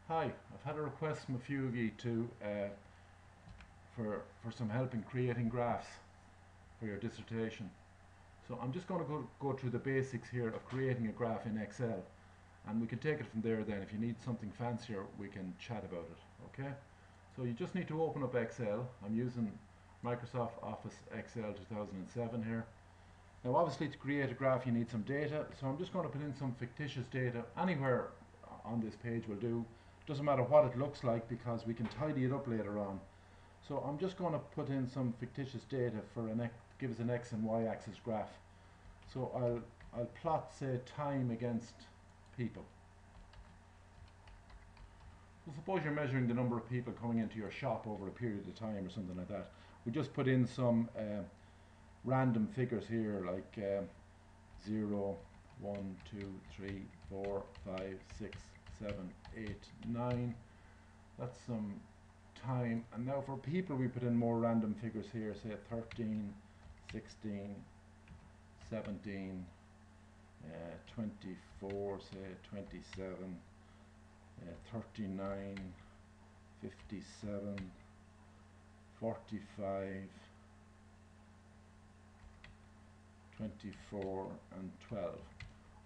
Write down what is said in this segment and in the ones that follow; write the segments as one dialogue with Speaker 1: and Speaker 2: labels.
Speaker 1: Hi, I've had a request from a few of you to for some help in creating graphs for your dissertation. So I'm just going to go through the basics here of creating a graph in Excel, and we can take it from there. Then if you need something fancier, we can chat about it. Okay, so you just need to open up Excel. I'm using Microsoft Office Excel 2007 here. Now obviously to create a graph you need some data, so I'm just going to put in some fictitious data. Anywhere on this page will do. Doesn't matter what it looks like because we can tidy it up later on. So I'm just going to put in some fictitious data for give us an x and y axis graph. So I'll plot, say, time against people. So suppose you're measuring the number of people coming into your shop over a period of time or something like that. We just put in some random figures here like 0, 1, 2, 3, 4, 5, 6, 7, 8, 9. That's some time. And now for people we put in more random figures here, say 13, 16, 17, 24, say 27, 39, 57, 45, 24 and 12.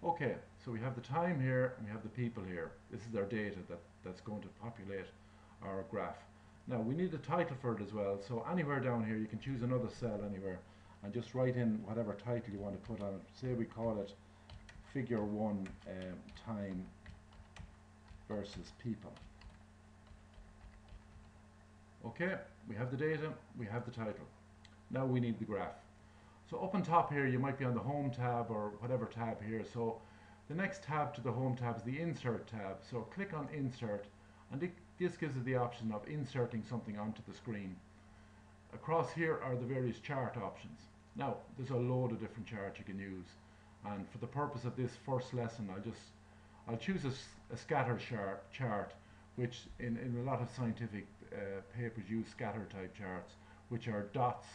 Speaker 1: Okay, so we have the time here and we have the people here. This is our data that's going to populate our graph. Now we need a title for it as well, so anywhere down here you can choose another cell anywhere and just write in whatever title you want to put on it. Say we call it figure 1 time versus people. Okay, we have the data, we have the title. Now we need the graph. So up on top here you might be on the home tab or whatever tab here. So the next tab to the home tab is the insert tab. So click on insert, and this gives you the option of inserting something onto the screen. Across here are the various chart options. Now there's a load of different charts you can use, and for the purpose of this first lesson I'll choose a scatter chart, which in a lot of scientific papers use scatter type charts, which are dots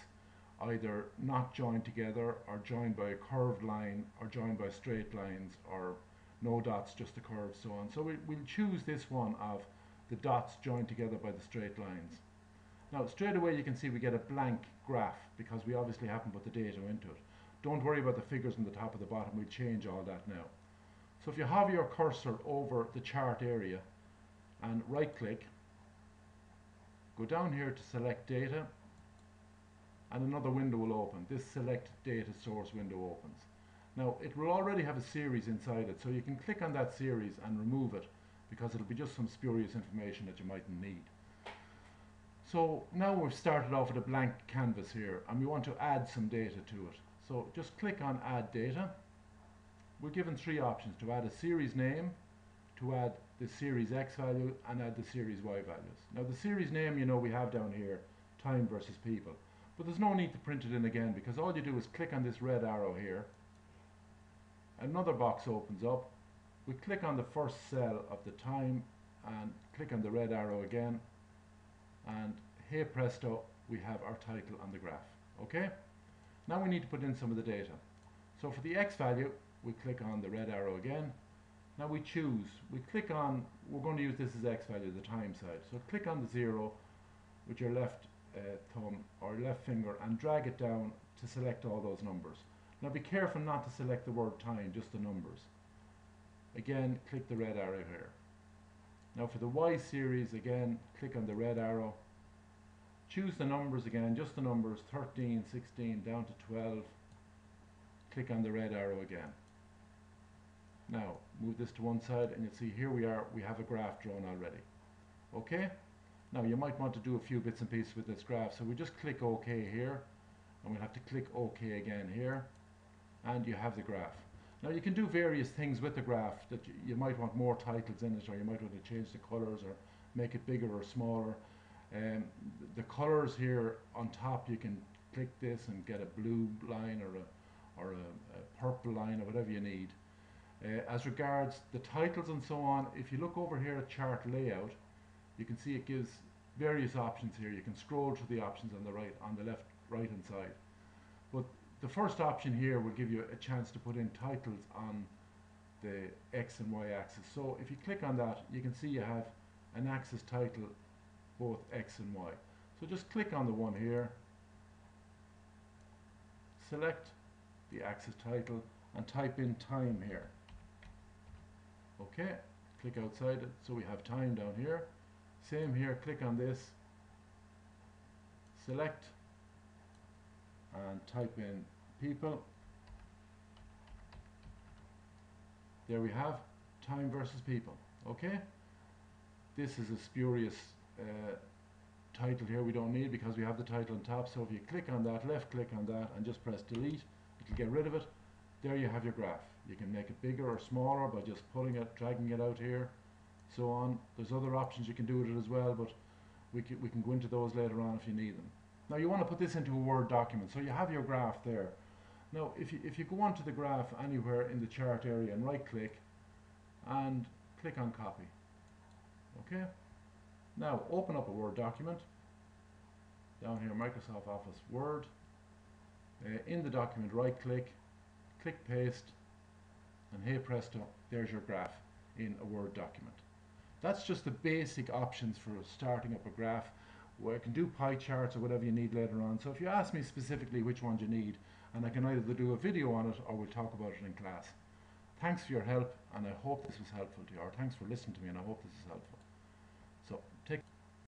Speaker 1: either not joined together or joined by a curved line or joined by straight lines, or no dots, just a curve, so on. So we'll choose this one of the dots joined together by the straight lines. Now straight away you can see we get a blank graph because we obviously haven't put the data into it. Don't worry about the figures on the top of the bottom, we'll change all that now. So if you hover your cursor over the chart area and right click, go down here to select data, and another window will open. This select data source window opens. Now it will already have a series inside it, so you can click on that series and remove it because it'll be just some spurious information that you mightn't need. So now we've started off with a blank canvas here and we want to add some data to it. So just click on add data. We're given three options: to add a series name, to add the series X value, and add the series Y values. Now the series name, you know, we have down here time versus people. But there's no need to print it in again because all you do is click on this red arrow here. Another box opens up. We click on the first cell of the time and click on the red arrow again. And hey presto, we have our title on the graph. Okay? Now we need to put in some of the data. So for the X value, we click on the red arrow again. Now we choose. We click on, we're going to use this as X value, the time side. So click on the 0 with your left thumb or left finger and drag it down to select all those numbers. Now be careful not to select the word time, just the numbers. Again, click the red arrow here. Now for the Y series, again, click on the red arrow. Choose the numbers again, just the numbers, 13, 16, down to 12. Click on the red arrow again. Now move this to one side and you'll see here we are, we have a graph drawn already. Okay? Now you might want to do a few bits and pieces with this graph, so we just click OK here, and we'll have to click OK again here, and you have the graph. Now you can do various things with the graph. That you might want more titles in it, or you might want to change the colors or make it bigger or smaller. The colors here on top, you can click this and get a blue line or a purple line or whatever you need. As regards the titles and so on, if you look over here at chart layout, you can see it gives various options here. You can scroll to the options on the right, on the left, right hand side. But the first option here will give you a chance to put in titles on the X and Y axis. So if you click on that, you can see you have an axis title both X and Y. So just click on the one here, select the axis title and type in time here. Okay, click outside it, so we have time down here. Same here, click on this, select and type in people. There we have time versus people. Okay, this is a spurious title here we don't need because we have the title on top. So if you click on that, left click on that and just press delete, it'll get rid of it. There you have your graph. You can make it bigger or smaller by just pulling it, dragging it out here, so on. There's other options you can do with it as well, but we can go into those later on if you need them. Now you want to put this into a Word document, so you have your graph there. Now if you go onto the graph anywhere in the chart area and right click and click on copy. Okay, now open up a Word document. Down here, Microsoft Office Word. In the document, right click, click paste, and hey presto, there's your graph in a Word document. That's just the basic options for starting up a graph, where I can do pie charts or whatever you need later on. So if you ask me specifically which ones you need, and I can either do a video on it or we'll talk about it in class. Thanks for your help, and I hope this was helpful to you, or thanks for listening to me, and I hope this is helpful.